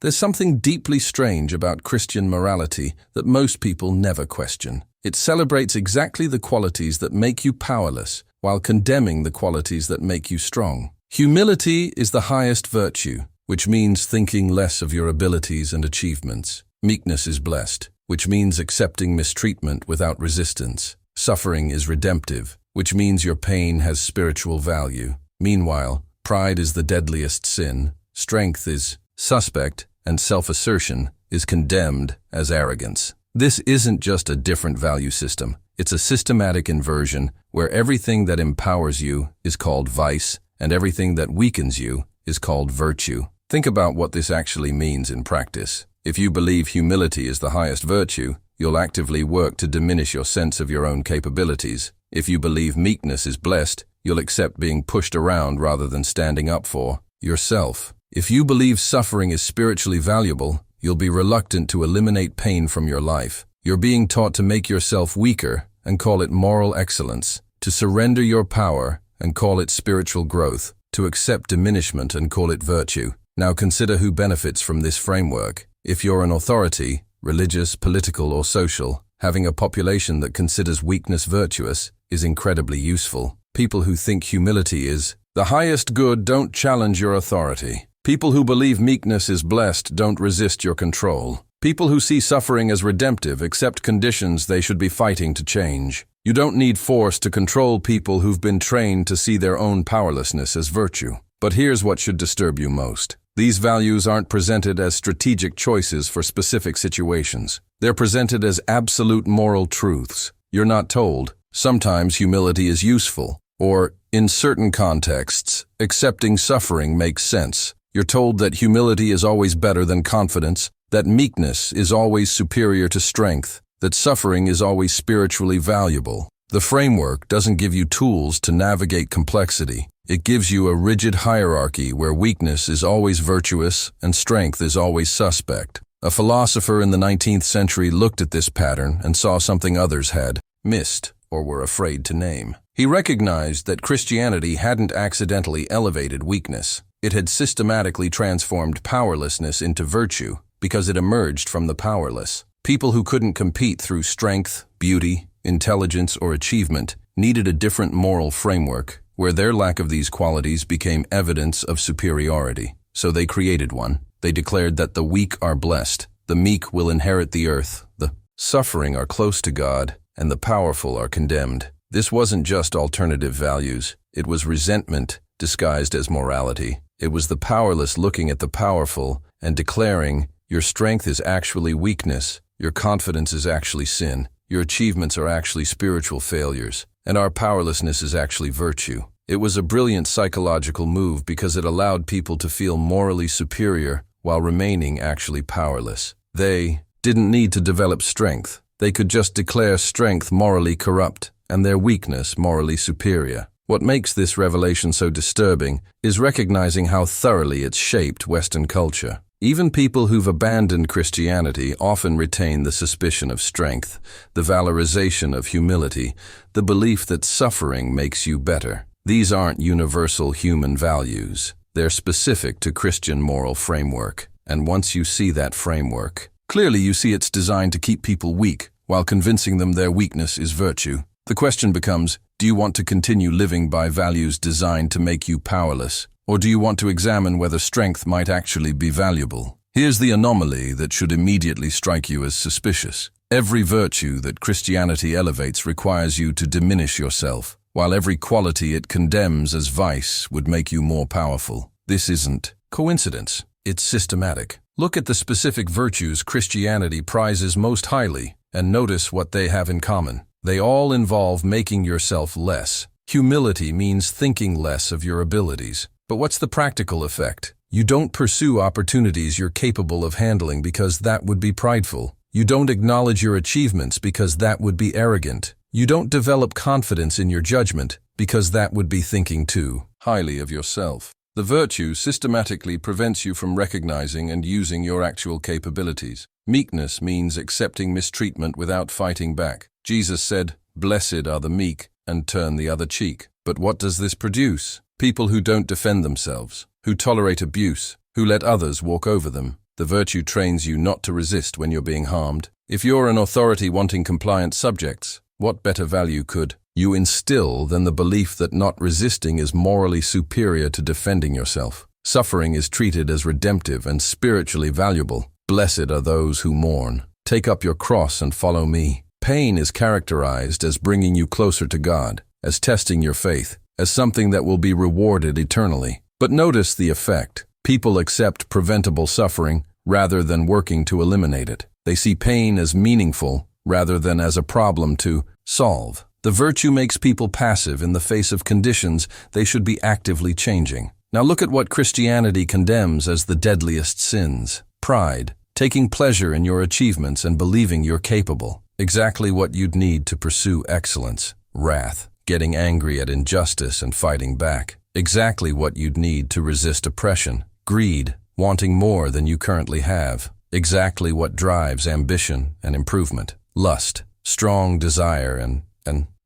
There's something deeply strange about Christian morality that most people never question. It celebrates exactly the qualities that make you powerless, while condemning the qualities that make you strong. Humility is the highest virtue, which means thinking less of your abilities and achievements. Meekness is blessed, which means accepting mistreatment without resistance. Suffering is redemptive, which means your pain has spiritual value. Meanwhile, pride is the deadliest sin, strength is suspect, and self-assertion is condemned as arrogance. This isn't just a different value system. It's a systematic inversion where everything that empowers you is called vice and everything that weakens you is called virtue. Think about what this actually means in practice. If you believe humility is the highest virtue, you'll actively work to diminish your sense of your own capabilities. If you believe meekness is blessed, you'll accept being pushed around rather than standing up for yourself. If you believe suffering is spiritually valuable, you'll be reluctant to eliminate pain from your life. You're being taught to make yourself weaker and call it moral excellence, to surrender your power and call it spiritual growth, to accept diminishment and call it virtue. Now consider who benefits from this framework. If you're an authority, religious, political, or social, having a population that considers weakness virtuous is incredibly useful. People who think humility is the highest good don't challenge your authority. People who believe meekness is blessed don't resist your control. People who see suffering as redemptive accept conditions they should be fighting to change. You don't need force to control people who've been trained to see their own powerlessness as virtue. But here's what should disturb you most. These values aren't presented as strategic choices for specific situations. They're presented as absolute moral truths. You're not told, sometimes humility is useful, or, in certain contexts, accepting suffering makes sense. You're told that humility is always better than confidence, that meekness is always superior to strength, that suffering is always spiritually valuable. The framework doesn't give you tools to navigate complexity. It gives you a rigid hierarchy where weakness is always virtuous and strength is always suspect. A philosopher in the 19th century looked at this pattern and saw something others had missed or were afraid to name. He recognized that Christianity hadn't accidentally elevated weakness. It had systematically transformed powerlessness into virtue because it emerged from the powerless. People who couldn't compete through strength, beauty, intelligence, or achievement needed a different moral framework where their lack of these qualities became evidence of superiority. So they created one. They declared that the weak are blessed, the meek will inherit the earth, the suffering are close to God, and the powerful are condemned. This wasn't just alternative values. It was resentment disguised as morality. It was the powerless looking at the powerful and declaring, your strength is actually weakness, your confidence is actually sin, your achievements are actually spiritual failures, and our powerlessness is actually virtue. It was a brilliant psychological move because it allowed people to feel morally superior while remaining actually powerless. They didn't need to develop strength. They could just declare strength morally corrupt and their weakness morally superior. What makes this revelation so disturbing is recognizing how thoroughly it's shaped Western culture. Even people who've abandoned Christianity often retain the suspicion of strength, the valorization of humility, the belief that suffering makes you better. These aren't universal human values. They're specific to Christian moral framework. And once you see that framework, clearly you see it's designed to keep people weak while convincing them their weakness is virtue. The question becomes, do you want to continue living by values designed to make you powerless? Or do you want to examine whether strength might actually be valuable? Here's the anomaly that should immediately strike you as suspicious. Every virtue that Christianity elevates requires you to diminish yourself, while every quality it condemns as vice would make you more powerful. This isn't coincidence. It's systematic. Look at the specific virtues Christianity prizes most highly and notice what they have in common. They all involve making yourself less. Humility means thinking less of your abilities. But what's the practical effect? You don't pursue opportunities you're capable of handling because that would be prideful. You don't acknowledge your achievements because that would be arrogant. You don't develop confidence in your judgment because that would be thinking too highly of yourself. The virtue systematically prevents you from recognizing and using your actual capabilities. Meekness means accepting mistreatment without fighting back. Jesus said, "Blessed are the meek," and turn the other cheek. But what does this produce? People who don't defend themselves, who tolerate abuse, who let others walk over them. The virtue trains you not to resist when you're being harmed. If you're an authority wanting compliant subjects, what better value could you instill than the belief that not resisting is morally superior to defending yourself? Suffering is treated as redemptive and spiritually valuable. Blessed are those who mourn. Take up your cross and follow me. Pain is characterized as bringing you closer to God, as testing your faith, as something that will be rewarded eternally. But notice the effect. People accept preventable suffering rather than working to eliminate it. They see pain as meaningful rather than as a problem to solve. The virtue makes people passive in the face of conditions they should be actively changing. Now look at what Christianity condemns as the deadliest sins. Pride, taking pleasure in your achievements and believing you're capable. Exactly what you'd need to pursue excellence. Wrath, getting angry at injustice and fighting back. Exactly what you'd need to resist oppression. Greed, wanting more than you currently have. Exactly what drives ambition and improvement. Lust, strong desire and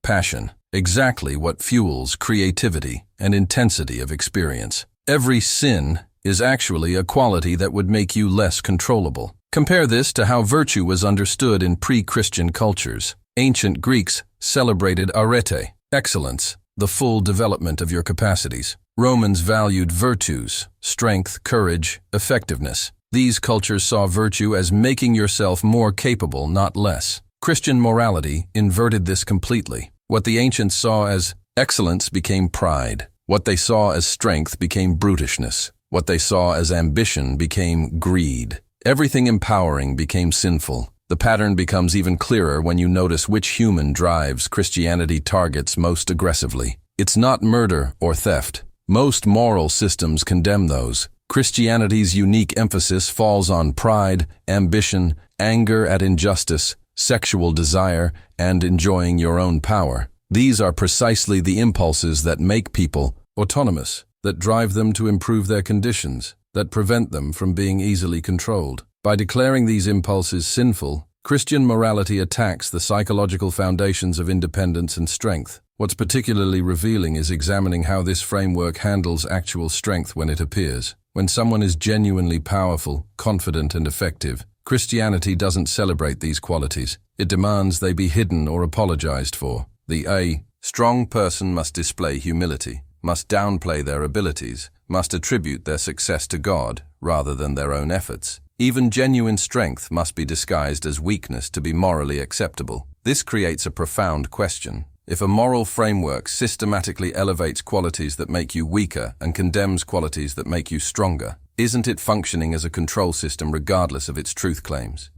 passion. Exactly what fuels creativity and intensity of experience. Every sin is actually a quality that would make you less controllable. Compare this to how virtue was understood in pre-Christian cultures. Ancient Greeks celebrated arete, excellence, the full development of your capacities. Romans valued virtues, strength, courage, effectiveness. These cultures saw virtue as making yourself more capable, not less. Christian morality inverted this completely. What the ancients saw as excellence became pride. What they saw as strength became brutishness. What they saw as ambition became greed. Everything empowering became sinful. The pattern becomes even clearer when you notice which human drives Christianity targets most aggressively. It's not murder or theft. Most moral systems condemn those. Christianity's unique emphasis falls on pride, ambition, anger at injustice, sexual desire, and enjoying your own power. These are precisely the impulses that make people autonomous, that drive them to improve their conditions, that prevent them from being easily controlled. By declaring these impulses sinful, Christian morality attacks the psychological foundations of independence and strength. What's particularly revealing is examining how this framework handles actual strength when it appears. When someone is genuinely powerful, confident, and effective, Christianity doesn't celebrate these qualities. It demands they be hidden or apologized for. The strong person must display humility, must downplay their abilities, must attribute their success to God rather than their own efforts. Even genuine strength must be disguised as weakness to be morally acceptable. This creates a profound question. If a moral framework systematically elevates qualities that make you weaker and condemns qualities that make you stronger, isn't it functioning as a control system regardless of its truth claims?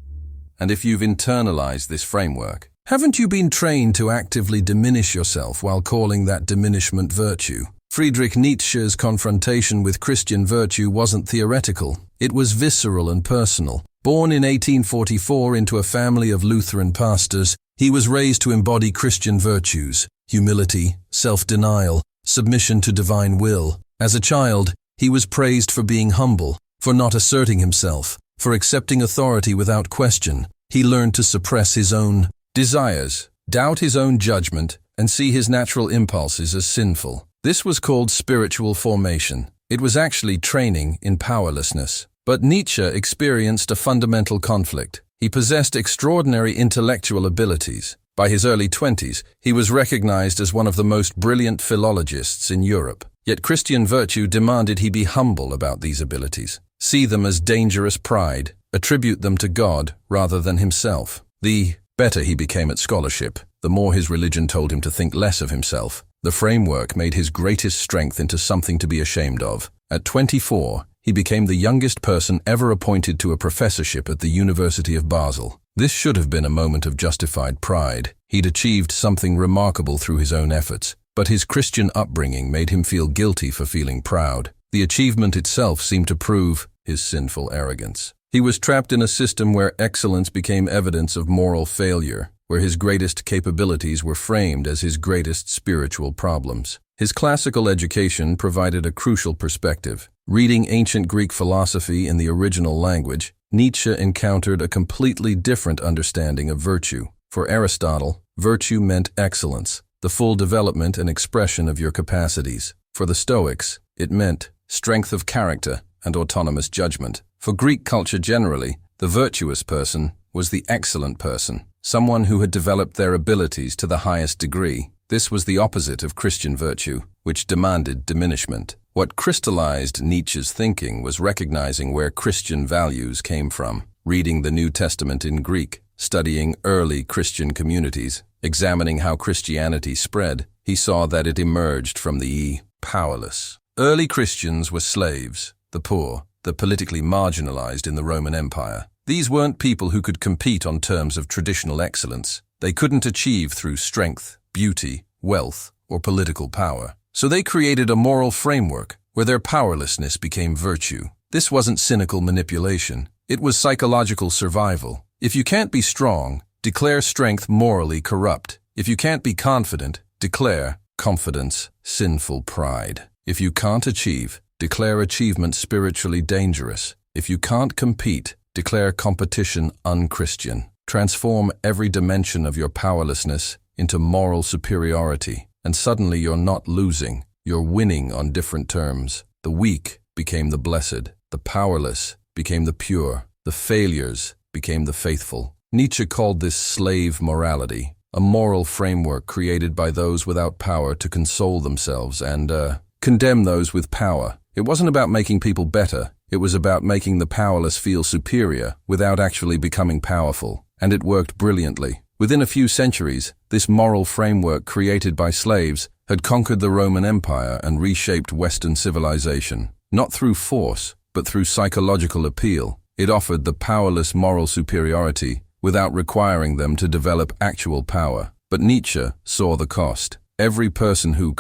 And if you've internalized this framework, haven't you been trained to actively diminish yourself while calling that diminishment virtue? Friedrich Nietzsche's confrontation with Christian virtue wasn't theoretical. It was visceral and personal. Born in 1844 into a family of Lutheran pastors, he was raised to embody Christian virtues: humility, self-denial, submission to divine will. As a child, he was praised for being humble, for not asserting himself, for accepting authority without question. He learned to suppress his own desires, doubt his own judgment, and see his natural impulses as sinful. This was called spiritual formation. It was actually training in powerlessness. But Nietzsche experienced a fundamental conflict. He possessed extraordinary intellectual abilities. By his early 20s, he was recognized as one of the most brilliant philologists in Europe. Yet Christian virtue demanded he be humble about these abilities, see them as dangerous pride, attribute them to God rather than himself. The better he became at scholarship, the more his religion told him to think less of himself. The framework made his greatest strength into something to be ashamed of. At 24, he became the youngest person ever appointed to a professorship at the University of Basel. This should have been a moment of justified pride. He'd achieved something remarkable through his own efforts, but his Christian upbringing made him feel guilty for feeling proud. The achievement itself seemed to prove his sinful arrogance. He was trapped in a system where excellence became evidence of moral failure, where his greatest capabilities were framed as his greatest spiritual problems. His classical education provided a crucial perspective. Reading ancient Greek philosophy in the original language, Nietzsche encountered a completely different understanding of virtue. For Aristotle, virtue meant excellence, the full development and expression of your capacities. For the Stoics, it meant strength of character and autonomous judgment. For Greek culture generally, the virtuous person was the excellent person, someone who had developed their abilities to the highest degree. This was the opposite of Christian virtue, which demanded diminishment. What crystallized Nietzsche's thinking was recognizing where Christian values came from, reading the New Testament in Greek, studying early Christian communities, examining how Christianity spread. He saw that it emerged from the powerless. Early Christians were slaves, the poor, the politically marginalized in the Roman Empire. These weren't people who could compete on terms of traditional excellence. They couldn't achieve through strength, beauty, wealth, or political power. So they created a moral framework where their powerlessness became virtue. This wasn't cynical manipulation. It was psychological survival. If you can't be strong, declare strength morally corrupt. If you can't be confident, declare confidence sinful pride. If you can't achieve, declare achievement spiritually dangerous. If you can't compete, declare competition unchristian. Transform every dimension of your powerlessness into moral superiority, and suddenly you're not losing, you're winning on different terms. The weak became the blessed, the powerless became the pure, the failures became the faithful. Nietzsche called this slave morality, a moral framework created by those without power to console themselves and condemn those with power. It wasn't about making people better, it was about making the powerless feel superior without actually becoming powerful. And it worked brilliantly. Within a few centuries, this moral framework created by slaves had conquered the Roman Empire and reshaped Western civilization. Not through force, but through psychological appeal. It offered the powerless moral superiority without requiring them to develop actual power. But Nietzsche saw the cost. Every person who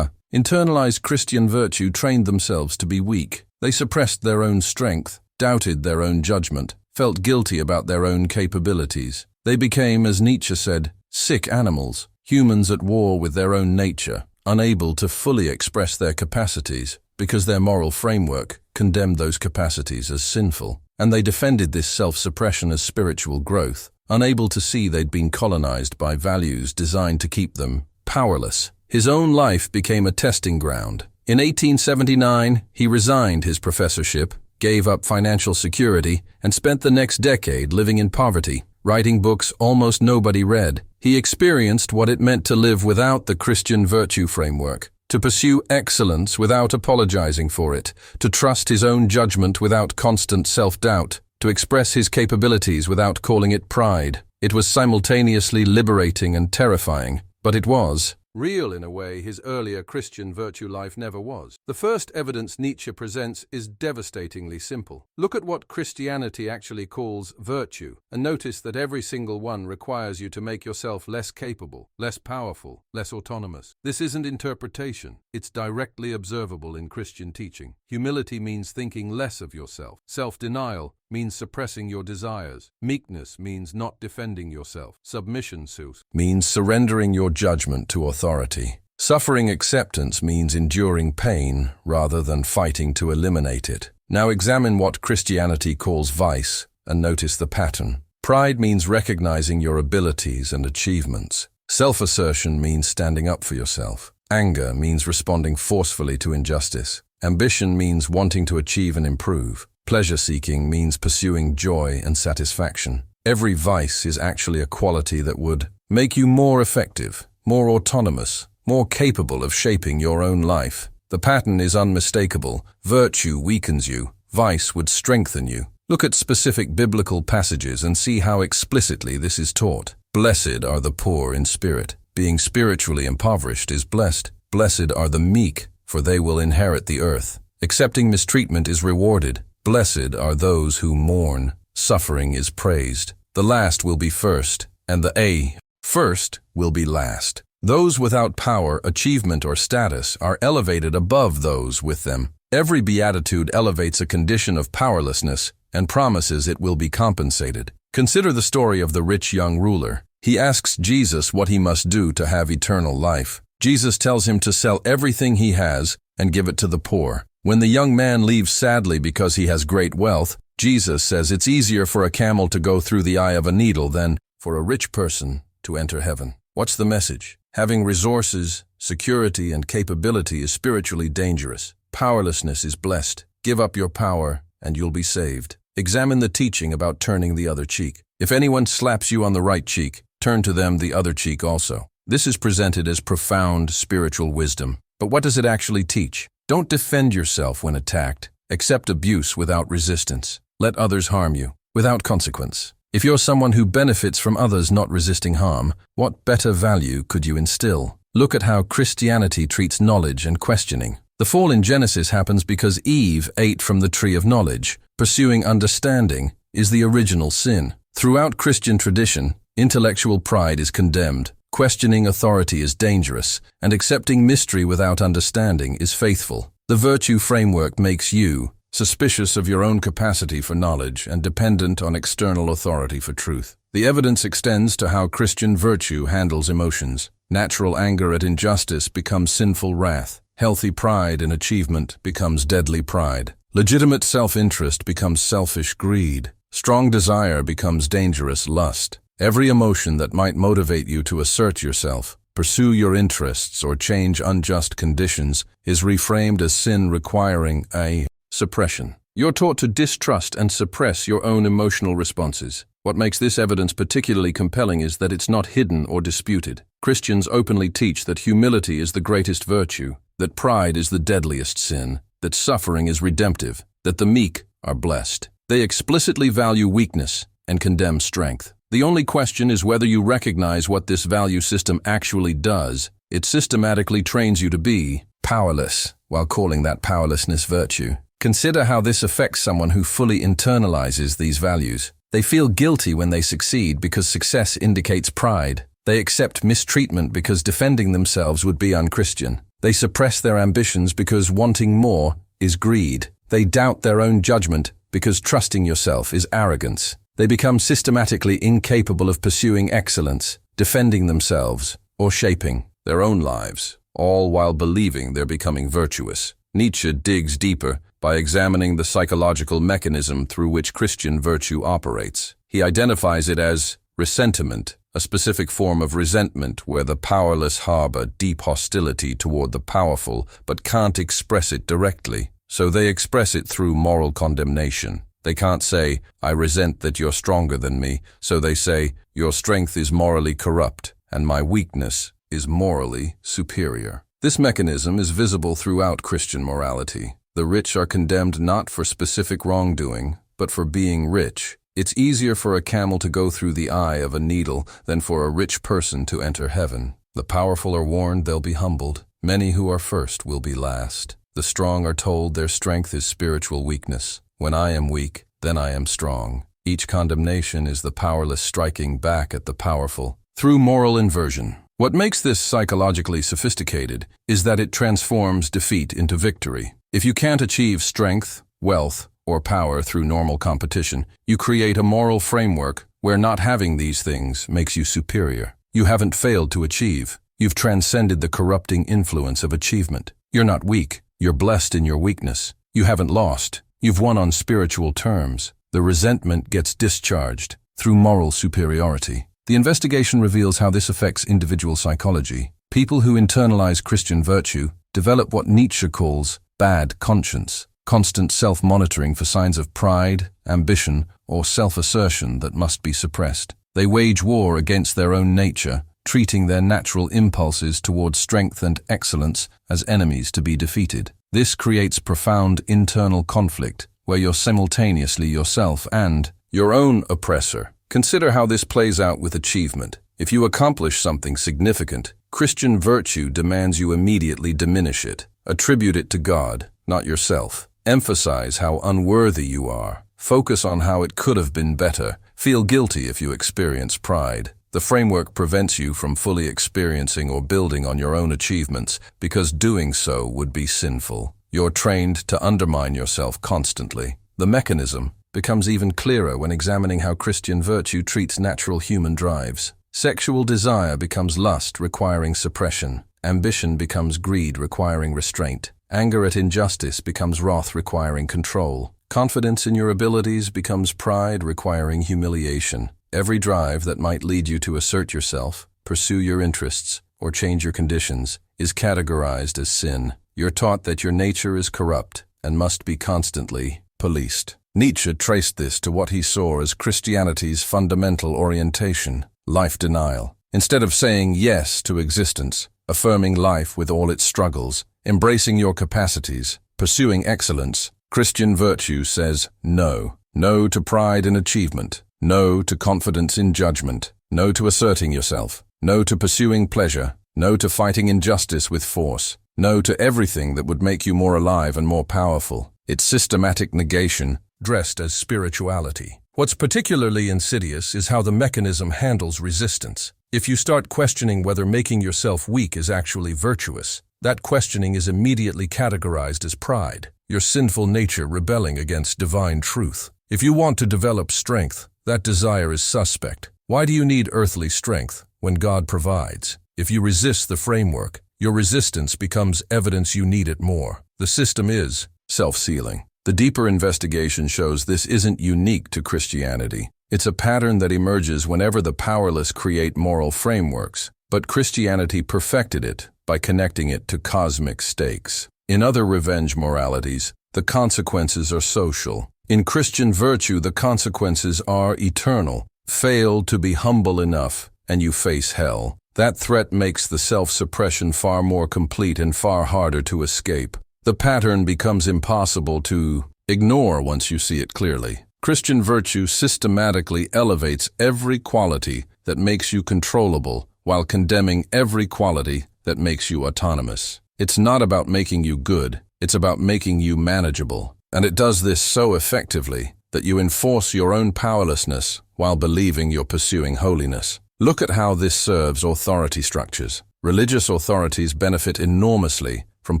internalized Christian virtue trained themselves to be weak. They suppressed their own strength, doubted their own judgment, felt guilty about their own capabilities. They became, as Nietzsche said, sick animals, humans at war with their own nature, unable to fully express their capacities because their moral framework condemned those capacities as sinful. And they defended this self-suppression as spiritual growth, unable to see they'd been colonized by values designed to keep them powerless. His own life became a testing ground. In 1879, he resigned his professorship, gave up financial security, and spent the next decade living in poverty, writing books almost nobody read. He experienced what it meant to live without the Christian virtue framework, to pursue excellence without apologizing for it, to trust his own judgment without constant self-doubt, to express his capabilities without calling it pride. It was simultaneously liberating and terrifying, but it was real in a way his earlier Christian virtue life never was. The first evidence Nietzsche presents is devastatingly simple. Look at what Christianity actually calls virtue, and notice that every single one requires you to make yourself less capable, less powerful, less autonomous. This isn't interpretation. It's directly observable in Christian teaching. Humility means thinking less of yourself. Self-denial means suppressing your desires. Meekness means not defending yourself. Submission means surrendering your judgment to authority. Suffering acceptance means enduring pain rather than fighting to eliminate it. Now examine what Christianity calls vice and notice the pattern. Pride means recognizing your abilities and achievements. Self-assertion means standing up for yourself. Anger means responding forcefully to injustice. Ambition means wanting to achieve and improve. Pleasure-seeking means pursuing joy and satisfaction. Every vice is actually a quality that would make you more effective, more autonomous, more capable of shaping your own life. The pattern is unmistakable. Virtue weakens you. Vice would strengthen you. Look at specific biblical passages and see how explicitly this is taught. Blessed are the poor in spirit. Being spiritually impoverished is blessed. Blessed are the meek, for they will inherit the earth. Accepting mistreatment is rewarded. Blessed are those who mourn. Suffering is praised. The last will be first, and the first will be last. Those without power, achievement, or status are elevated above those with them. Every beatitude elevates a condition of powerlessness and promises it will be compensated. Consider the story of the rich young ruler. He asks Jesus what he must do to have eternal life. Jesus tells him to sell everything he has and give it to the poor. When the young man leaves sadly because he has great wealth, Jesus says it's easier for a camel to go through the eye of a needle than for a rich person to enter heaven. What's the message? Having resources, security, and capability is spiritually dangerous. Powerlessness is blessed. Give up your power and you'll be saved. Examine the teaching about turning the other cheek. If anyone slaps you on the right cheek, turn to them the other cheek also. This is presented as profound spiritual wisdom. But what does it actually teach? Don't defend yourself when attacked. Accept abuse without resistance. Let others harm you, without consequence. If you're someone who benefits from others not resisting harm, what better value could you instill? Look at how Christianity treats knowledge and questioning. The fall in Genesis happens because Eve ate from the tree of knowledge. Pursuing understanding is the original sin. Throughout Christian tradition, intellectual pride is condemned, questioning authority is dangerous, and accepting mystery without understanding is faithful. The virtue framework makes you suspicious of your own capacity for knowledge and dependent on external authority for truth. The evidence extends to how Christian virtue handles emotions. Natural anger at injustice becomes sinful wrath. Healthy pride in achievement becomes deadly pride. Legitimate self-interest becomes selfish greed. Strong desire becomes dangerous lust. Every emotion that might motivate you to assert yourself, pursue your interests, or change unjust conditions is reframed as sin requiring a suppression. You're taught to distrust and suppress your own emotional responses. What makes this evidence particularly compelling is that it's not hidden or disputed. Christians openly teach that humility is the greatest virtue, that pride is the deadliest sin, that suffering is redemptive, that the meek are blessed. They explicitly value weakness and condemn strength. The only question is whether you recognize what this value system actually does. It systematically trains you to be powerless, while calling that powerlessness virtue. Consider how this affects someone who fully internalizes these values. They feel guilty when they succeed because success indicates pride. They accept mistreatment because defending themselves would be unchristian. They suppress their ambitions because wanting more is greed. They doubt their own judgment because trusting yourself is arrogance. They become systematically incapable of pursuing excellence, defending themselves, or shaping their own lives, all while believing they're becoming virtuous. Nietzsche digs deeper by examining the psychological mechanism through which Christian virtue operates. He identifies it as ressentiment, a specific form of resentment where the powerless harbor deep hostility toward the powerful but can't express it directly, so they express it through moral condemnation. They can't say, "I resent that you're stronger than me," so they say, "Your strength is morally corrupt, and my weakness is morally superior." This mechanism is visible throughout Christian morality. The rich are condemned not for specific wrongdoing, but for being rich. It's easier for a camel to go through the eye of a needle than for a rich person to enter heaven. The powerful are warned they'll be humbled. Many who are first will be last. The strong are told their strength is spiritual weakness. When I am weak, then I am strong. Each condemnation is the powerless striking back at the powerful through moral inversion. What makes this psychologically sophisticated is that it transforms defeat into victory. If you can't achieve strength, wealth, or power through normal competition, you create a moral framework where not having these things makes you superior. You haven't failed to achieve. You've transcended the corrupting influence of achievement. You're not weak. You're blessed in your weakness. You haven't lost. You've won on spiritual terms. The resentment gets discharged through moral superiority. The investigation reveals how this affects individual psychology. People who internalize Christian virtue develop what Nietzsche calls bad conscience, constant self-monitoring for signs of pride, ambition, or self-assertion that must be suppressed. They wage war against their own nature, treating their natural impulses towards strength and excellence as enemies to be defeated. This creates profound internal conflict, where you're simultaneously yourself and your own oppressor. Consider how this plays out with achievement. If you accomplish something significant, Christian virtue demands you immediately diminish it. Attribute it to God, not yourself. Emphasize how unworthy you are. Focus on how it could have been better. Feel guilty if you experience pride. The framework prevents you from fully experiencing or building on your own achievements because doing so would be sinful. You're trained to undermine yourself constantly. The mechanism becomes even clearer when examining how Christian virtue treats natural human drives. Sexual desire becomes lust, requiring suppression. Ambition becomes greed, requiring restraint. Anger at injustice becomes wrath, requiring control. Confidence in your abilities becomes pride, requiring humiliation. Every drive that might lead you to assert yourself, pursue your interests, or change your conditions is categorized as sin. You're taught that your nature is corrupt and must be constantly policed. Nietzsche traced this to what he saw as Christianity's fundamental orientation: life denial. Instead of saying yes to existence, affirming life with all its struggles, embracing your capacities, pursuing excellence, Christian virtue says no. No to pride in achievement. No to confidence in judgment. No to asserting yourself. No to pursuing pleasure. No to fighting injustice with force. No to everything that would make you more alive and more powerful. It's systematic negation, dressed as spirituality. What's particularly insidious is how the mechanism handles resistance. If you start questioning whether making yourself weak is actually virtuous, that questioning is immediately categorized as pride, your sinful nature rebelling against divine truth. If you want to develop strength, that desire is suspect. Why do you need earthly strength when God provides? If you resist the framework, your resistance becomes evidence you need it more. The system is self-sealing. The deeper investigation shows this isn't unique to Christianity. It's a pattern that emerges whenever the powerless create moral frameworks, but Christianity perfected it by connecting it to cosmic stakes. In other revenge moralities, the consequences are social. In Christian virtue, the consequences are eternal. Fail to be humble enough, and you face hell. That threat makes the self-suppression far more complete and far harder to escape. The pattern becomes impossible to ignore once you see it clearly. Christian virtue systematically elevates every quality that makes you controllable while condemning every quality that makes you autonomous. It's not about making you good, it's about making you manageable. And it does this so effectively that you enforce your own powerlessness while believing you're pursuing holiness. Look at how this serves authority structures. Religious authorities benefit enormously from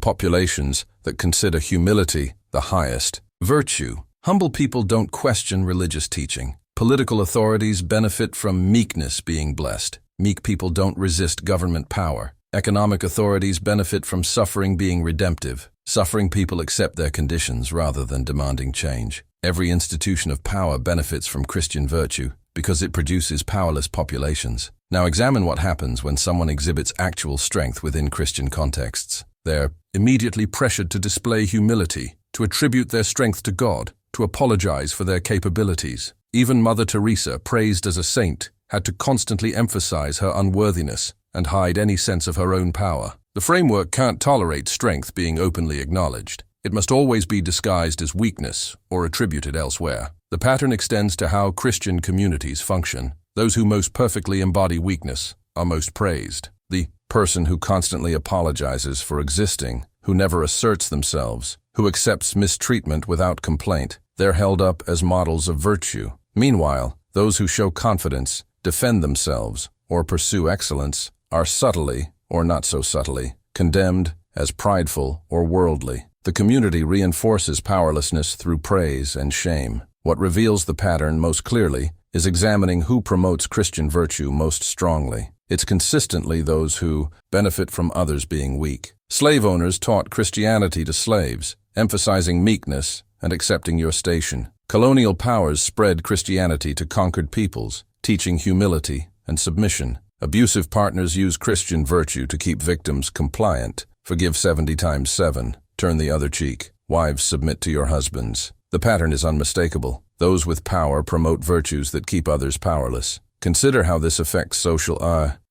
populations that consider humility the highest virtue. Humble people don't question religious teaching. Political authorities benefit from meekness being blessed. Meek people don't resist government power. Economic authorities benefit from suffering being redemptive. Suffering people accept their conditions rather than demanding change. Every institution of power benefits from Christian virtue because it produces powerless populations. Now examine what happens when someone exhibits actual strength within Christian contexts. They're immediately pressured to display humility, to attribute their strength to God, to apologize for their capabilities. Even Mother Teresa, praised as a saint, had to constantly emphasize her unworthiness and hide any sense of her own power. The framework can't tolerate strength being openly acknowledged. It must always be disguised as weakness or attributed elsewhere. The pattern extends to how Christian communities function. Those who most perfectly embody weakness are most praised. The person who constantly apologizes for existing, who never asserts themselves, who accepts mistreatment without complaint, they're held up as models of virtue. Meanwhile, those who show confidence, defend themselves, or pursue excellence are subtly, or not so subtly, condemned as prideful or worldly. The community reinforces powerlessness through praise and shame. What reveals the pattern most clearly is examining who promotes Christian virtue most strongly. It's consistently those who benefit from others being weak. Slave owners taught Christianity to slaves, emphasizing meekness and accepting your station. Colonial powers spread Christianity to conquered peoples, teaching humility and submission. Abusive partners use Christian virtue to keep victims compliant. Forgive 70 times 7. Turn the other cheek. Wives, submit to your husbands. The pattern is unmistakable. Those with power promote virtues that keep others powerless. Consider how this affects social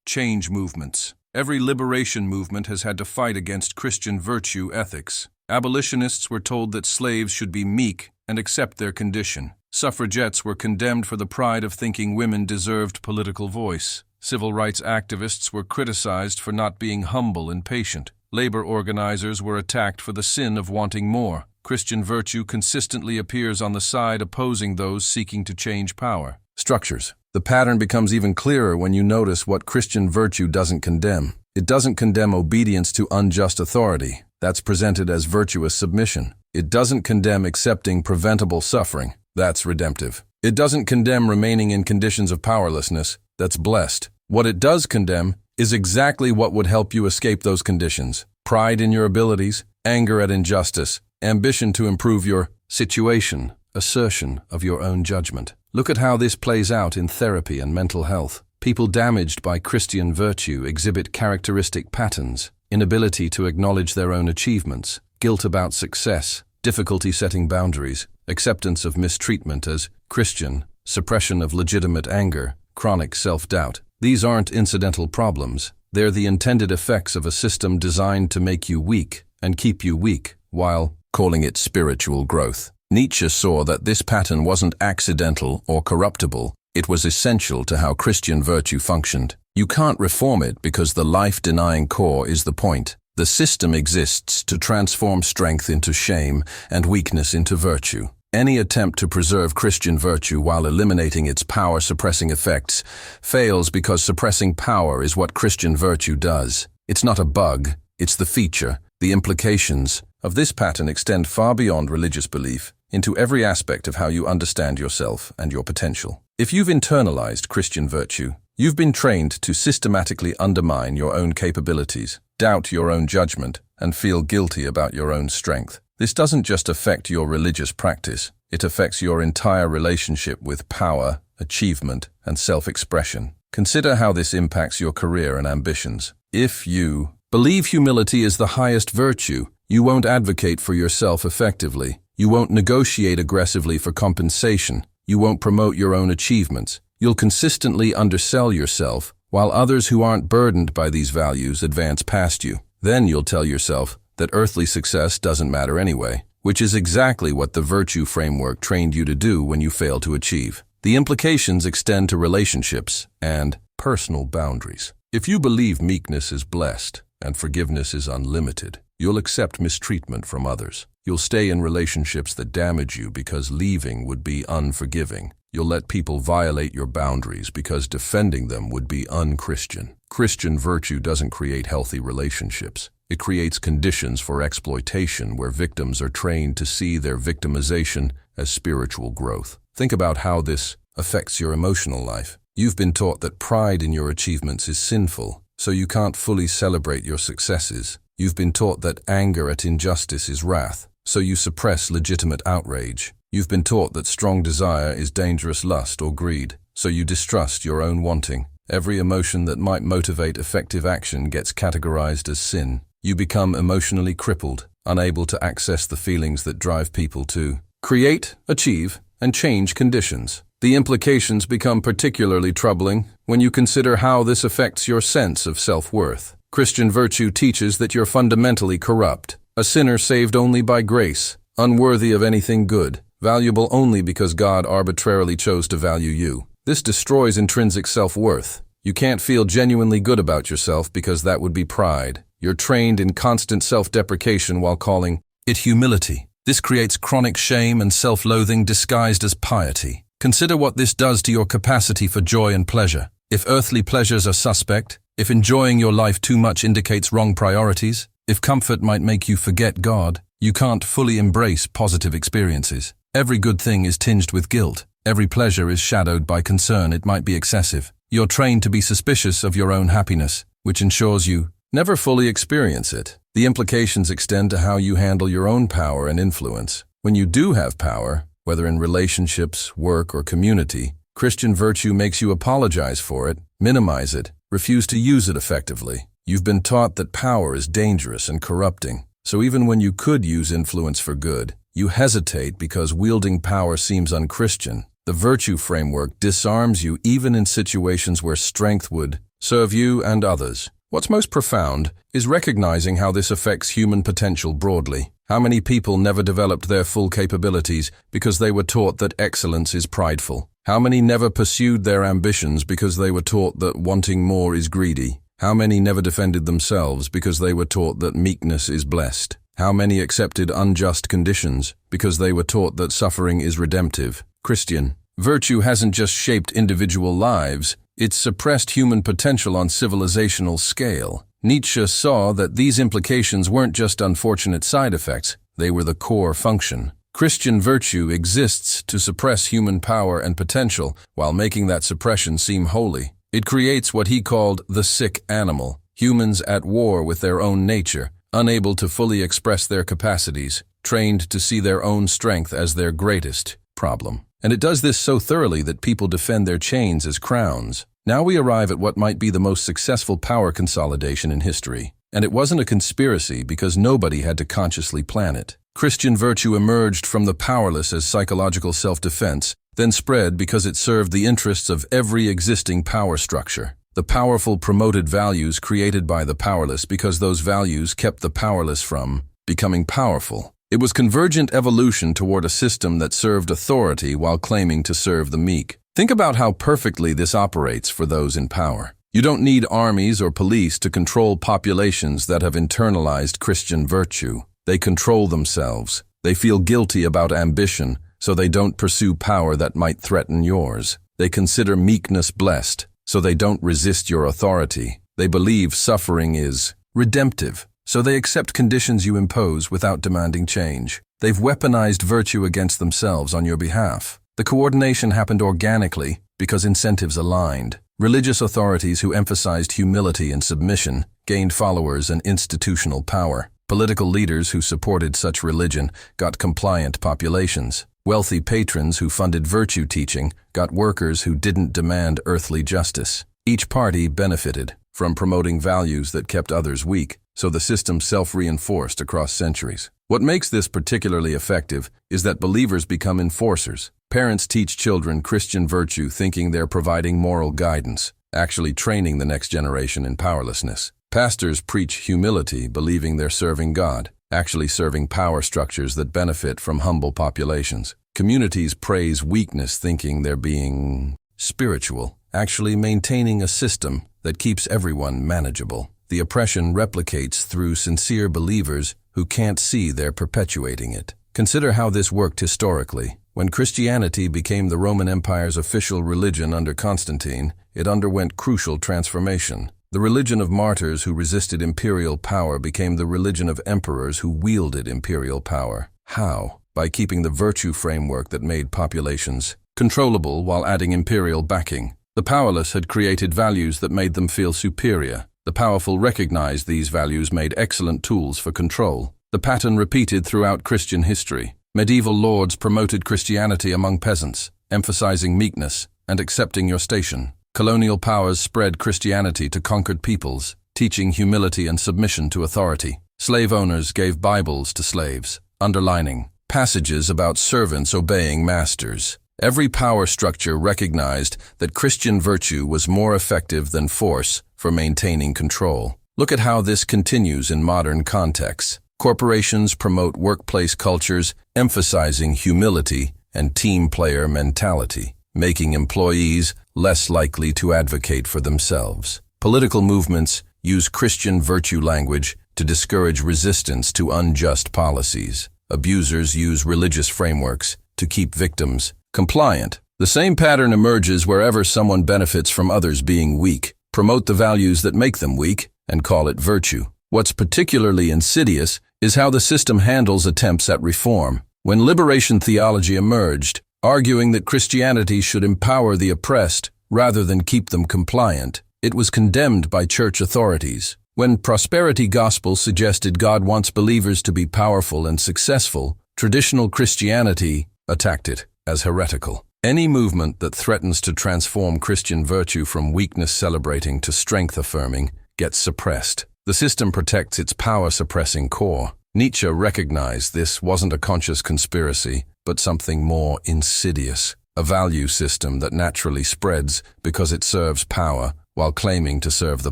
change movements. Every liberation movement has had to fight against Christian virtue ethics. Abolitionists were told that slaves should be meek and accept their condition. Suffragettes were condemned for the pride of thinking women deserved political voice. Civil rights activists were criticized for not being humble and patient. Labor organizers were attacked for the sin of wanting more. Christian virtue consistently appears on the side opposing those seeking to change power. Structures. The pattern becomes even clearer when you notice what Christian virtue doesn't condemn. It doesn't condemn obedience to unjust authority. That's presented as virtuous submission. It doesn't condemn accepting preventable suffering. That's redemptive. It doesn't condemn remaining in conditions of powerlessness. That's blessed. What it does condemn is exactly what would help you escape those conditions. Pride in your abilities, anger at injustice, ambition to improve your situation, assertion of your own judgment. Look at how this plays out in therapy and mental health. People damaged by Christian virtue exhibit characteristic patterns: inability to acknowledge their own achievements, guilt about success, difficulty setting boundaries, acceptance of mistreatment as Christian, suppression of legitimate anger, chronic self-doubt. These aren't incidental problems. They're the intended effects of a system designed to make you weak and keep you weak, while calling it spiritual growth. Nietzsche saw that this pattern wasn't accidental or corruptible. It was essential to how Christian virtue functioned. You can't reform it because the life-denying core is the point. The system exists to transform strength into shame and weakness into virtue. Any attempt to preserve Christian virtue while eliminating its power-suppressing effects fails because suppressing power is what Christian virtue does. It's not a bug, it's the feature. The implications of this pattern extend far beyond religious belief into every aspect of how you understand yourself and your potential. If you've internalized Christian virtue, you've been trained to systematically undermine your own capabilities, doubt your own judgment, and feel guilty about your own strength. This doesn't just affect your religious practice, it affects your entire relationship with power, achievement, and self-expression. Consider how this impacts your career and ambitions. If you believe humility is the highest virtue, you won't advocate for yourself effectively. You won't negotiate aggressively for compensation. You won't promote your own achievements. You'll consistently undersell yourself, while others who aren't burdened by these values advance past you. Then you'll tell yourself that earthly success doesn't matter anyway, which is exactly what the virtue framework trained you to do when you fail to achieve. The implications extend to relationships and personal boundaries. If you believe meekness is blessed and forgiveness is unlimited, you'll accept mistreatment from others. You'll stay in relationships that damage you because leaving would be unforgiving. You'll let people violate your boundaries because defending them would be unchristian. Christian virtue doesn't create healthy relationships. It creates conditions for exploitation where victims are trained to see their victimization as spiritual growth. Think about how this affects your emotional life. You've been taught that pride in your achievements is sinful, so you can't fully celebrate your successes. You've been taught that anger at injustice is wrath, so you suppress legitimate outrage. You've been taught that strong desire is dangerous lust or greed, so you distrust your own wanting. Every emotion that might motivate effective action gets categorized as sin. You become emotionally crippled, unable to access the feelings that drive people to create, achieve, and change conditions. The implications become particularly troubling when you consider how this affects your sense of self-worth. Christian virtue teaches that you're fundamentally corrupt, a sinner saved only by grace, unworthy of anything good, valuable only because God arbitrarily chose to value you. This destroys intrinsic self-worth. You can't feel genuinely good about yourself because that would be pride. You're trained in constant self-deprecation while calling it humility. This creates chronic shame and self-loathing disguised as piety. Consider what this does to your capacity for joy and pleasure. If earthly pleasures are suspect, if enjoying your life too much indicates wrong priorities, if comfort might make you forget God, you can't fully embrace positive experiences. Every good thing is tinged with guilt. Every pleasure is shadowed by concern it might be excessive. You're trained to be suspicious of your own happiness, which ensures you never fully experience it. The implications extend to how you handle your own power and influence. When you do have power, whether in relationships, work, or community, Christian virtue makes you apologize for it, minimize it, refuse to use it effectively. You've been taught that power is dangerous and corrupting, so even when you could use influence for good, you hesitate because wielding power seems unchristian. The virtue framework disarms you even in situations where strength would serve you and others. What's most profound is recognizing how this affects human potential broadly. How many people never developed their full capabilities because they were taught that excellence is prideful? How many never pursued their ambitions because they were taught that wanting more is greedy? How many never defended themselves because they were taught that meekness is blessed? How many accepted unjust conditions because they were taught that suffering is redemptive? Christian virtue hasn't just shaped individual lives, it's suppressed human potential on civilizational scale. Nietzsche saw that these implications weren't just unfortunate side effects, they were the core function. Christian virtue exists to suppress human power and potential while making that suppression seem holy. It creates what he called the sick animal, humans at war with their own nature, unable to fully express their capacities, trained to see their own strength as their greatest problem. And it does this so thoroughly that people defend their chains as crowns. Now we arrive at what might be the most successful power consolidation in history. And it wasn't a conspiracy because nobody had to consciously plan it. Christian virtue emerged from the powerless as psychological self-defense, then spread because it served the interests of every existing power structure. The powerful promoted values created by the powerless because those values kept the powerless from becoming powerful. It was convergent evolution toward a system that served authority while claiming to serve the meek. Think about how perfectly this operates for those in power. You don't need armies or police to control populations that have internalized Christian virtue. They control themselves. They feel guilty about ambition, so they don't pursue power that might threaten yours. They consider meekness blessed, so they don't resist your authority. They believe suffering is redemptive, so they accept conditions you impose without demanding change. They've weaponized virtue against themselves on your behalf. The coordination happened organically because incentives aligned. Religious authorities who emphasized humility and submission gained followers and institutional power. Political leaders who supported such religion got compliant populations. Wealthy patrons who funded virtue teaching got workers who didn't demand earthly justice. Each party benefited from promoting values that kept others weak, so the system self-reinforced across centuries. What makes this particularly effective is that believers become enforcers. Parents teach children Christian virtue thinking they're providing moral guidance, actually training the next generation in powerlessness. Pastors preach humility, believing they're serving God, actually serving power structures that benefit from humble populations. Communities praise weakness, thinking they're being spiritual, actually maintaining a system that keeps everyone manageable. The oppression replicates through sincere believers who can't see they're perpetuating it. Consider how this worked historically. When Christianity became the Roman Empire's official religion under Constantine, it underwent crucial transformation. The religion of martyrs who resisted imperial power became the religion of emperors who wielded imperial power. How? By keeping the virtue framework that made populations controllable while adding imperial backing. The powerless had created values that made them feel superior. The powerful recognized these values made excellent tools for control. The pattern repeated throughout Christian history. Medieval lords promoted Christianity among peasants, emphasizing meekness and accepting your station. Colonial powers spread Christianity to conquered peoples, teaching humility and submission to authority. Slave owners gave Bibles to slaves, underlining passages about servants obeying masters. Every power structure recognized that Christian virtue was more effective than force for maintaining control. Look at how this continues in modern contexts. Corporations promote workplace cultures emphasizing humility and team player mentality, making employees less likely to advocate for themselves. Political movements use Christian virtue language to discourage resistance to unjust policies. Abusers use religious frameworks to keep victims compliant. The same pattern emerges wherever someone benefits from others being weak. Promote the values that make them weak and call it virtue. What's particularly insidious is how the system handles attempts at reform. When liberation theology emerged, arguing that Christianity should empower the oppressed rather than keep them compliant, it was condemned by church authorities. When prosperity gospel suggested God wants believers to be powerful and successful, traditional Christianity attacked it as heretical. Any movement that threatens to transform Christian virtue from weakness celebrating to strength affirming gets suppressed. The system protects its power-suppressing core. Nietzsche recognized this wasn't a conscious conspiracy, but something more insidious, a value system that naturally spreads because it serves power while claiming to serve the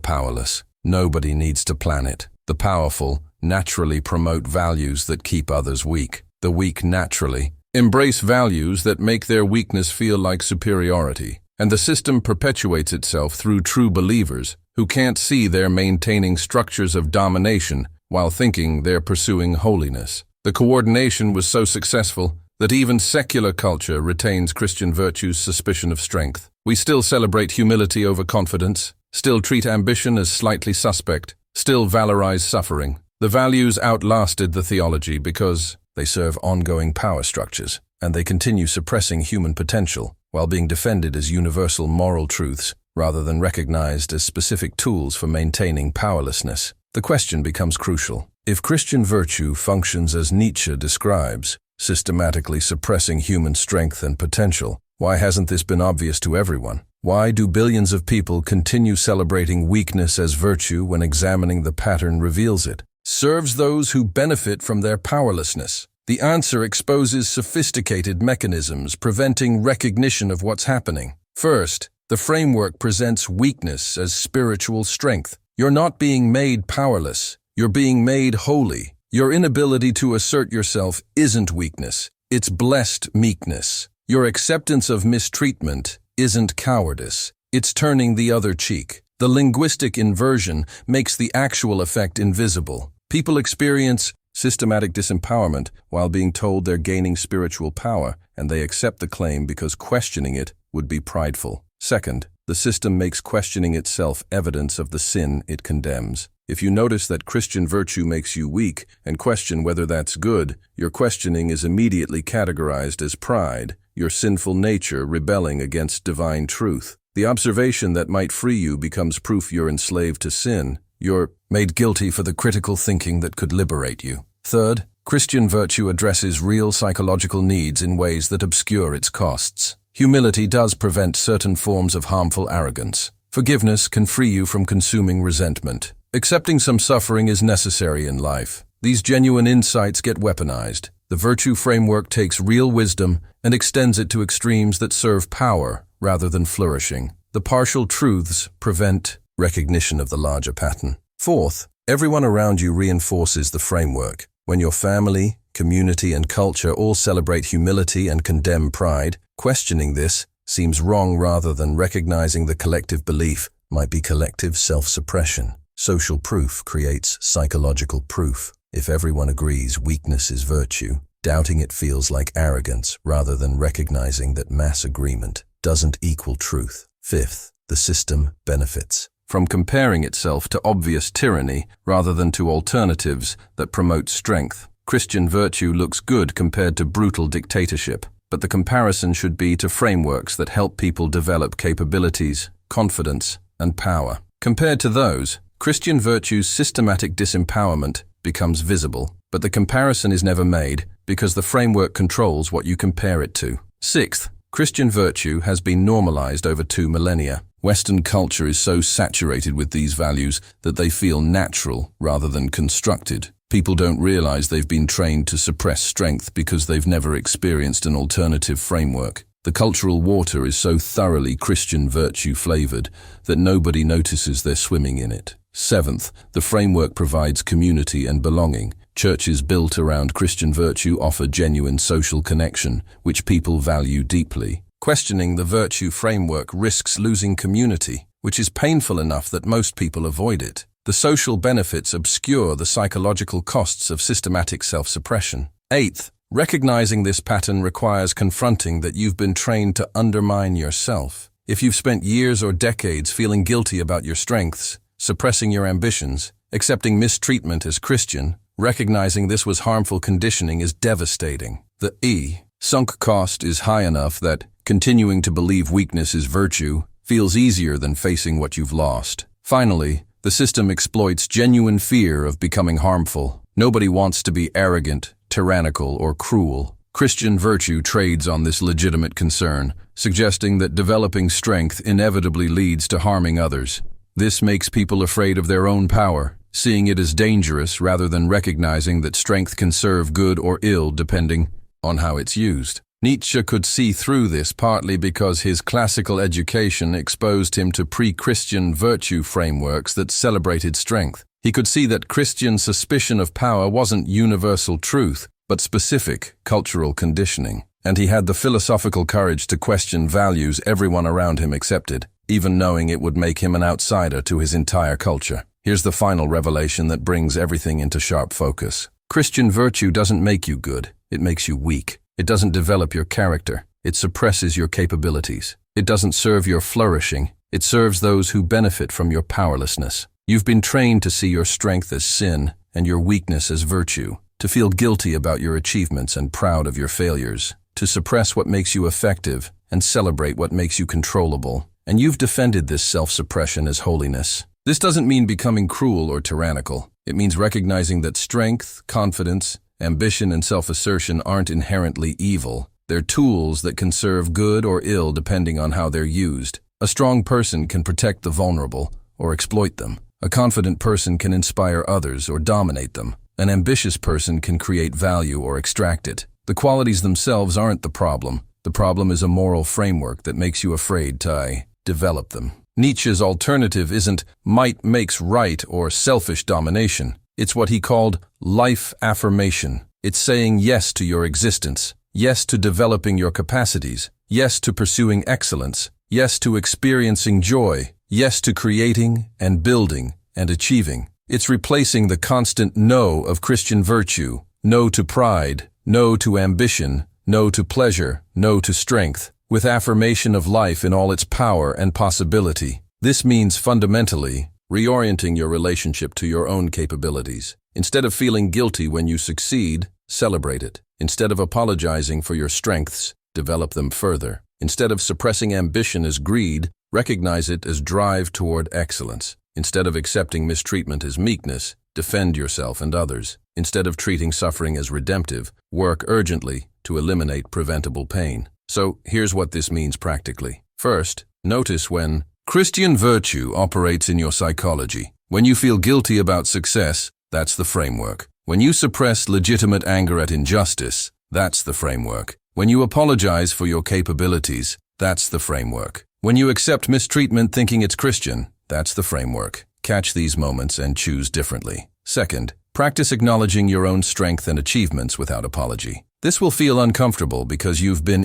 powerless. Nobody needs to plan it. The powerful naturally promote values that keep others weak. The weak naturally embrace values that make their weakness feel like superiority. And the system perpetuates itself through true believers who can't see they're maintaining structures of domination while thinking they're pursuing holiness. The coordination was so successful that even secular culture retains Christian virtue's suspicion of strength. We still celebrate humility over confidence, still treat ambition as slightly suspect, still valorize suffering. The values outlasted the theology because they serve ongoing power structures, and they continue suppressing human potential while being defended as universal moral truths rather than recognized as specific tools for maintaining powerlessness. The question becomes crucial. If Christian virtue functions as Nietzsche describes, systematically suppressing human strength and potential, why hasn't this been obvious to everyone? Why do billions of people continue celebrating weakness as virtue when examining the pattern reveals it? Serves those who benefit from their powerlessness. The answer exposes sophisticated mechanisms preventing recognition of what's happening. First, the framework presents weakness as spiritual strength. You're not being made powerless. You're being made holy. Your inability to assert yourself isn't weakness. It's blessed meekness. Your acceptance of mistreatment isn't cowardice. It's turning the other cheek. The linguistic inversion makes the actual effect invisible. People experience systematic disempowerment while being told they're gaining spiritual power, and they accept the claim because questioning it would be prideful. Second, the system makes questioning itself evidence of the sin it condemns. If you notice that Christian virtue makes you weak and question whether that's good, your questioning is immediately categorized as pride, your sinful nature rebelling against divine truth. The observation that might free you becomes proof you're enslaved to sin. You're made guilty for the critical thinking that could liberate you. Third, Christian virtue addresses real psychological needs in ways that obscure its costs. Humility does prevent certain forms of harmful arrogance. Forgiveness can free you from consuming resentment. Accepting some suffering is necessary in life. These genuine insights get weaponized. The virtue framework takes real wisdom and extends it to extremes that serve power rather than flourishing. The partial truths prevent recognition of the larger pattern. Fourth, everyone around you reinforces the framework. When your family, community, and culture all celebrate humility and condemn pride, questioning this seems wrong rather than recognizing the collective belief might be collective self-suppression. Social proof creates psychological proof. If everyone agrees weakness is virtue, doubting it feels like arrogance rather than recognizing that mass agreement doesn't equal truth. Fifth, the system benefits from comparing itself to obvious tyranny rather than to alternatives that promote strength. Christian virtue looks good compared to brutal dictatorship, but the comparison should be to frameworks that help people develop capabilities, confidence, and power. Compared to those, Christian virtue's systematic disempowerment becomes visible, but the comparison is never made because the framework controls what you compare it to. Sixth, Christian virtue has been normalized over 2 millennia. Western culture is so saturated with these values that they feel natural rather than constructed. People don't realize they've been trained to suppress strength because they've never experienced an alternative framework. The cultural water is so thoroughly Christian virtue flavored that nobody notices they're swimming in it. Seventh, the framework provides community and belonging. Churches built around Christian virtue offer genuine social connection, which people value deeply. Questioning the virtue framework risks losing community, which is painful enough that most people avoid it. The social benefits obscure the psychological costs of systematic self-suppression. Eighth, recognizing this pattern requires confronting that you've been trained to undermine yourself. If you've spent years or decades feeling guilty about your strengths, suppressing your ambitions, accepting mistreatment as Christian, recognizing this was harmful conditioning is devastating. The sunk cost is high enough that continuing to believe weakness is virtue feels easier than facing what you've lost. Finally, the system exploits genuine fear of becoming harmful. Nobody wants to be arrogant, tyrannical, or cruel. Christian virtue trades on this legitimate concern, suggesting that developing strength inevitably leads to harming others. This makes people afraid of their own power, seeing it as dangerous rather than recognizing that strength can serve good or ill depending on how it's used. Nietzsche could see through this partly because his classical education exposed him to pre-Christian virtue frameworks that celebrated strength. He could see that Christian suspicion of power wasn't universal truth, but specific cultural conditioning. And he had the philosophical courage to question values everyone around him accepted, even knowing it would make him an outsider to his entire culture. Here's the final revelation that brings everything into sharp focus. Christian virtue doesn't make you good, it makes you weak. It doesn't develop your character, it suppresses your capabilities. It doesn't serve your flourishing, it serves those who benefit from your powerlessness. You've been trained to see your strength as sin and your weakness as virtue, to feel guilty about your achievements and proud of your failures, to suppress what makes you effective and celebrate what makes you controllable. And you've defended this self-suppression as holiness. This doesn't mean becoming cruel or tyrannical. It means recognizing that strength, confidence, ambition, and self-assertion aren't inherently evil. They're tools that can serve good or ill depending on how they're used. A strong person can protect the vulnerable or exploit them. A confident person can inspire others or dominate them. An ambitious person can create value or extract it. The qualities themselves aren't the problem. The problem is a moral framework that makes you afraid to develop them. Nietzsche's alternative isn't might makes right or selfish domination. It's what he called life affirmation. It's saying yes to your existence, yes to developing your capacities, yes to pursuing excellence, yes to experiencing joy, yes to creating and building and achieving. It's replacing the constant no of Christian virtue, no to pride, no to ambition, no to pleasure, no to strength, with affirmation of life in all its power and possibility. This means fundamentally reorienting your relationship to your own capabilities. Instead of feeling guilty when you succeed, celebrate it. Instead of apologizing for your strengths, develop them further. Instead of suppressing ambition as greed, recognize it as drive toward excellence. Instead of accepting mistreatment as meekness, defend yourself and others. Instead of treating suffering as redemptive, work urgently to eliminate preventable pain. So here's what this means practically. First, notice when Christian virtue operates in your psychology. When you feel guilty about success, that's the framework. When you suppress legitimate anger at injustice, that's the framework. When you apologize for your capabilities, that's the framework. When you accept mistreatment thinking it's Christian, that's the framework. Catch these moments and choose differently. Second, practice acknowledging your own strength and achievements without apology. This will feel uncomfortable because you've been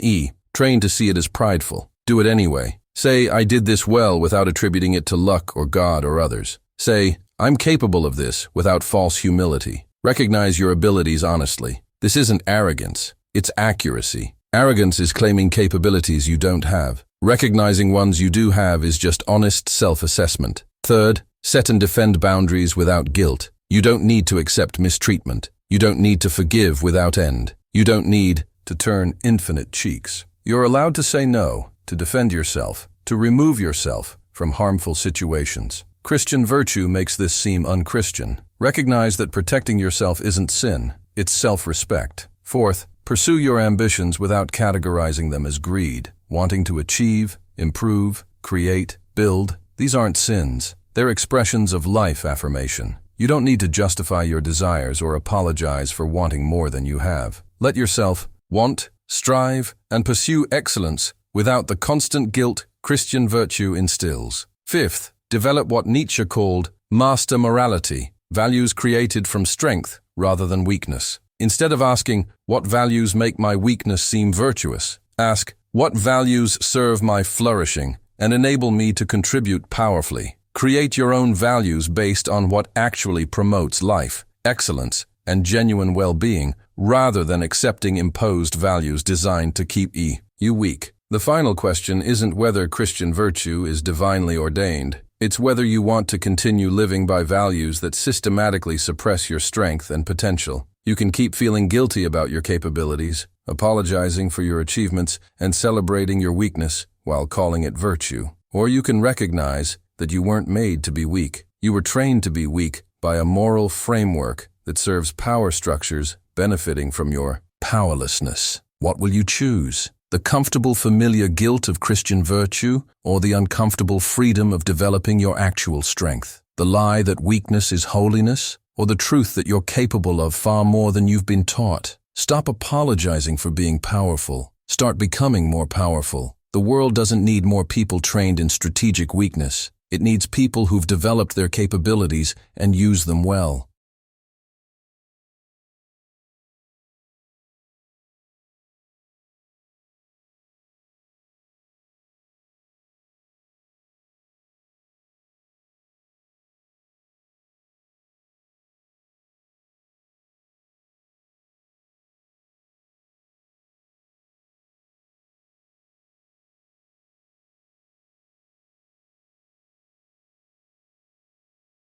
trained to see it as prideful. Do it anyway. Say, I did this well without attributing it to luck or God or others. Say, I'm capable of this without false humility. Recognize your abilities honestly. This isn't arrogance, it's accuracy. Arrogance is claiming capabilities you don't have. Recognizing ones you do have is just honest self-assessment. Third, set and defend boundaries without guilt. You don't need to accept mistreatment. You don't need to forgive without end. You don't need to turn infinite cheeks. You're allowed to say no, to defend yourself, to remove yourself from harmful situations. Christian virtue makes this seem unchristian. Recognize that protecting yourself isn't sin, it's self-respect. Fourth, pursue your ambitions without categorizing them as greed. Wanting to achieve, improve, create, build, these aren't sins. They're expressions of life affirmation. You don't need to justify your desires or apologize for wanting more than you have. Let yourself want, strive, and pursue excellence without the constant guilt Christian virtue instills. Fifth, develop what Nietzsche called master morality, values created from strength rather than weakness. Instead of asking, what values make my weakness seem virtuous? Ask, what values serve my flourishing and enable me to contribute powerfully? Create your own values based on what actually promotes life, excellence, and genuine well-being, rather than accepting imposed values designed to keep you weak. The final question isn't whether Christian virtue is divinely ordained. It's whether you want to continue living by values that systematically suppress your strength and potential. You can keep feeling guilty about your capabilities, apologizing for your achievements, and celebrating your weakness while calling it virtue. Or you can recognize that you weren't made to be weak. You were trained to be weak by a moral framework that serves power structures benefiting from your powerlessness. What will you choose? The comfortable, familiar guilt of Christian virtue, or the uncomfortable freedom of developing your actual strength? The lie that weakness is holiness, or the truth that you're capable of far more than you've been taught? Stop apologizing for being powerful. Start becoming more powerful. The world doesn't need more people trained in strategic weakness. It needs people who've developed their capabilities and use them well.